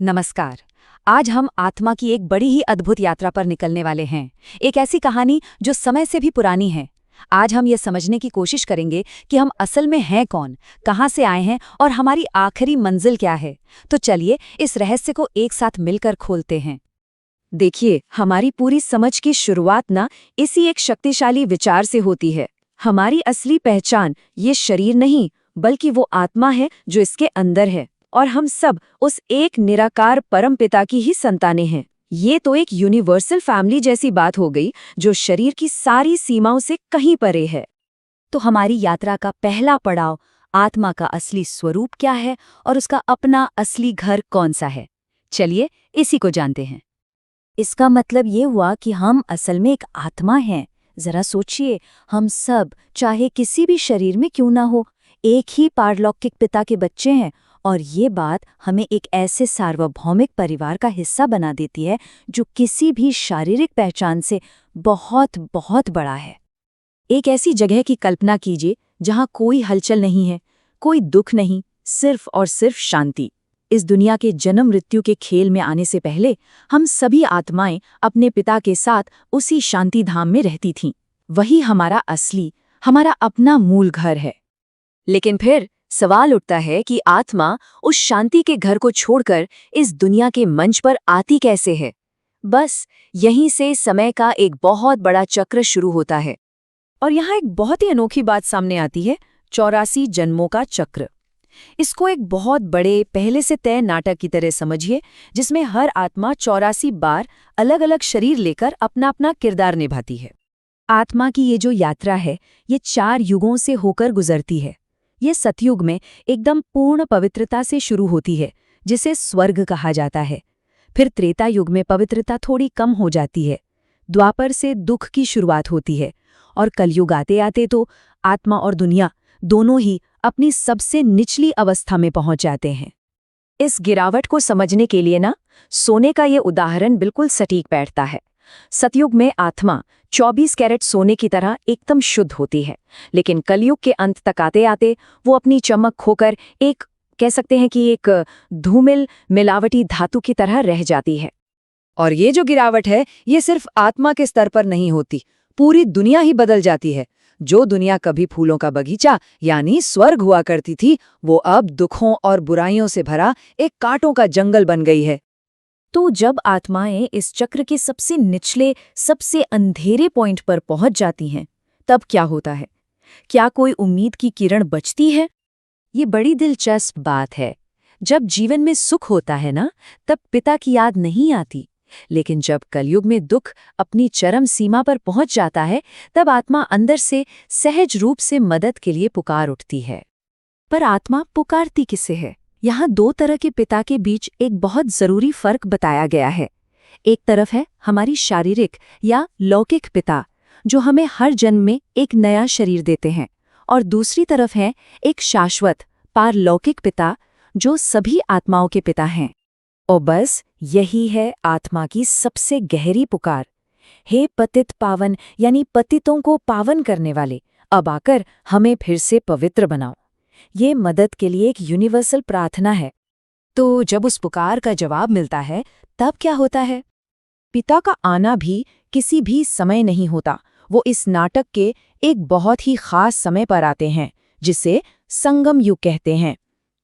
नमस्कार। आज हम आत्मा की एक बड़ी ही अद्भुत यात्रा पर निकलने वाले हैं। एक ऐसी कहानी जो समय से भी पुरानी है। आज हम ये समझने की कोशिश करेंगे कि हम असल में हैं कौन, कहाँ से आए हैं और हमारी आखिरी मंजिल क्या है। तो चलिए इस रहस्य को एक साथ मिलकर खोलते हैं। देखिए, हमारी पूरी समझ की शुरुआत ना इसी एक शक्तिशाली विचार से होती है। हमारी असली पहचान ये शरीर नहीं, बल्कि वो आत्मा है जो इसके अंदर है। और हम सब उस एक निराकार परमपिता की ही संतानें हैं। ये तो एक यूनिवर्सल फैमिली जैसी बात हो गई, जो शरीर की सारी सीमाओं से कहीं परे है। तो हमारी यात्रा का पहला पड़ाव, आत्मा का असली स्वरूप क्या है और उसका अपना असली घर कौन सा है। चलिए इसी को जानते हैं। इसका मतलब ये हुआ कि हम असल में एक आत्मा हैं। जरा सोचिए, हम सब चाहे किसी भी शरीर में क्यों ना हो, एक ही पारलौकिक पिता के बच्चे हैं। और ये बात हमें एक ऐसे सार्वभौमिक परिवार का हिस्सा बना देती है जो किसी भी शारीरिक पहचान से बहुत बहुत बड़ा है। एक ऐसी जगह की कल्पना कीजिए जहाँ कोई हलचल नहीं है, कोई दुख नहीं, सिर्फ और सिर्फ शांति। इस दुनिया के जन्म मृत्यु के खेल में आने से पहले हम सभी आत्माएं अपने पिता के साथ उसी शांति धाम में रहती थीं। वही हमारा असली, हमारा अपना मूल घर है। लेकिन फिर सवाल उठता है कि आत्मा उस शांति के घर को छोड़कर इस दुनिया के मंच पर आती कैसे है। बस यहीं से समय का एक बहुत बड़ा चक्र शुरू होता है। और यहाँ एक बहुत ही अनोखी बात सामने आती है, 84 जन्मों का चक्र। इसको एक बहुत बड़े पहले से तय नाटक की तरह समझिए, जिसमें हर आत्मा 84 बार अलग अलग शरीर लेकर अपना अपना किरदार निभाती है। आत्मा की ये जो यात्रा है, ये 4 युगों से होकर गुजरती है। ये सतयुग में एकदम पूर्ण पवित्रता से शुरू होती है, जिसे स्वर्ग कहा जाता है। फिर त्रेता युग में पवित्रता थोड़ी कम हो जाती है। द्वापर से दुख की शुरुआत होती है और कलयुग आते आते तो आत्मा और दुनिया दोनों ही अपनी सबसे निचली अवस्था में पहुंच जाते हैं। इस गिरावट को समझने के लिए ना सोने का ये उदाहरण बिल्कुल सटीक बैठता है। सतयुग में आत्मा 24 कैरेट सोने की तरह एकदम शुद्ध होती है, लेकिन कलयुग के अंत तक आते आते वो अपनी चमक खोकर एक कह सकते हैं कि एक धूमिल मिलावटी धातु की तरह रह जाती है। और ये जो गिरावट है, ये सिर्फ आत्मा के स्तर पर नहीं होती, पूरी दुनिया ही बदल जाती है। जो दुनिया कभी फूलों का बगीचा यानी स्वर्ग हुआ करती थी, वो अब दुखों और बुराइयों से भरा एक कांटों का जंगल बन गई है। तो जब आत्माएं इस चक्र के सबसे निचले, सबसे अंधेरे पॉइंट पर पहुंच जाती हैं, तब क्या होता है? क्या कोई उम्मीद की किरण बचती है? ये बड़ी दिलचस्प बात है। जब जीवन में सुख होता है ना, तब पिता की याद नहीं आती। लेकिन जब कलयुग में दुख अपनी चरम सीमा पर पहुंच जाता है, तब आत्मा अंदर से सहज रूप से मदद के लिए पुकार उठती है। पर आत्मा पुकारती किसे है? यहाँ 2 तरह के पिता के बीच एक बहुत जरूरी फर्क बताया गया है। एक तरफ है हमारी शारीरिक या लौकिक पिता, जो हमें हर जन्म में एक नया शरीर देते हैं, और दूसरी तरफ है एक शाश्वत पारलौकिक पिता, जो सभी आत्माओं के पिता हैं। और बस यही है आत्मा की सबसे गहरी पुकार। हे पतित पावन, यानी पतितों को पावन करने वाले, अब आकर हमें फिर से पवित्र बनाओ। ये मदद के लिए एक यूनिवर्सल प्रार्थना है। तो जब उस पुकार का जवाब मिलता है, तब क्या होता है? पिता का आना भी किसी भी समय नहीं होता। वो इस नाटक के एक बहुत ही खास समय पर आते हैं, जिसे संगम युग कहते हैं।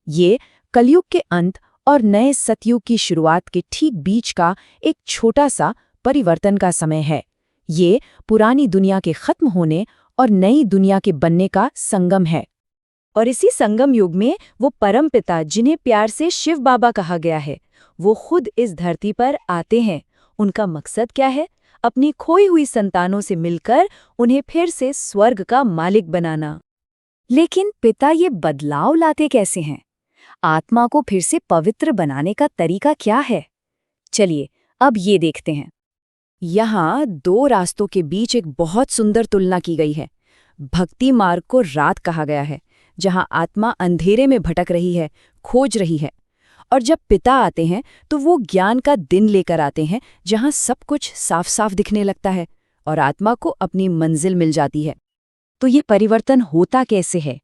ये कलयुग के अंत और नए सतयुग की शुरुआत के ठीक बीच का एक छोटा सा परिवर्तन का समय है। ये पुरानी दुनिया के खत्म होने और नई दुनिया के बनने का संगम है। और इसी संगम युग में वो परमपिता, जिन्हें प्यार से शिव बाबा कहा गया है, वो खुद इस धरती पर आते हैं। उनका मकसद क्या है? अपनी खोई हुई संतानों से मिलकर उन्हें फिर से स्वर्ग का मालिक बनाना। लेकिन पिता ये बदलाव लाते कैसे हैं? आत्मा को फिर से पवित्र बनाने का तरीका क्या है? चलिए अब ये देखते हैं। यहाँ 2 रास्तों के बीच एक बहुत सुंदर तुलना की गई है। भक्ति मार्ग को रात कहा गया है, जहाँ आत्मा अंधेरे में भटक रही है, खोज रही है। और जब पिता आते हैं तो वो ज्ञान का दिन लेकर आते हैं, जहाँ सब कुछ साफ साफ दिखने लगता है और आत्मा को अपनी मंजिल मिल जाती है। तो ये परिवर्तन होता कैसे है?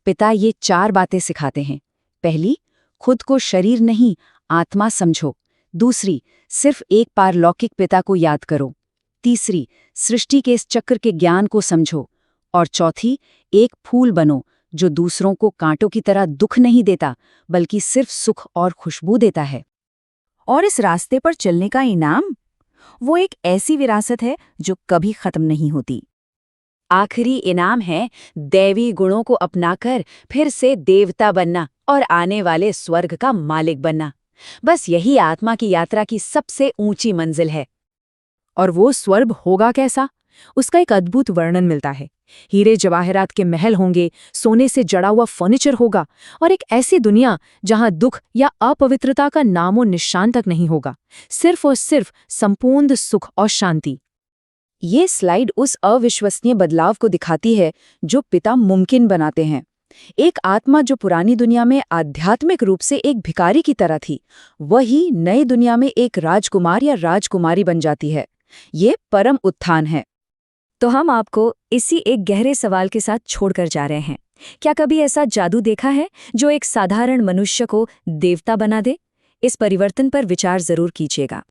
पिता ये 4 बातें सिखाते हैं। पहली, खुद को शरीर नहीं, आत्मा समझो। दूसरी, सिर्फ एक पारलौकिक पिता को याद करो। तीसरी, सृष्टि के इस चक्र के ज्ञान को समझो। और चौथी, एक फूल बनो जो दूसरों को कांटों की तरह दुख नहीं देता, बल्कि सिर्फ सुख और खुशबू देता है। और इस रास्ते पर चलने का इनाम, वो एक ऐसी विरासत है जो कभी खत्म नहीं होती। आखिरी इनाम है दैवी गुणों को अपनाकर फिर से देवता बनना और आने वाले स्वर्ग का मालिक बनना। बस यही आत्मा की यात्रा की सबसे ऊंची मंजिल है। और वो स्वर्ग होगा कैसा? उसका एक अद्भुत वर्णन मिलता है। हीरे जवाहरात के महल होंगे, सोने से जड़ा हुआ फर्नीचर होगा और एक ऐसी दुनिया जहां दुख या अपवित्रता का नामो निशान तक नहीं होगा, सिर्फ और सिर्फ संपूर्ण सुख और शांति। ये स्लाइड उस अविश्वसनीय बदलाव को दिखाती है जो पिता मुमकिन बनाते हैं। एक आत्मा जो पुरानी दुनिया में आध्यात्मिक रूप से एक भिखारी की तरह थी, वही नई दुनिया में एक राजकुमार या राजकुमारी बन जाती है। ये परम उत्थान है। तो हम आपको इसी एक गहरे सवाल के साथ छोड़कर जा रहे हैं। क्या कभी ऐसा जादू देखा है जो एक साधारण मनुष्य को देवता बना दे? इस परिवर्तन पर विचार जरूर कीजिएगा।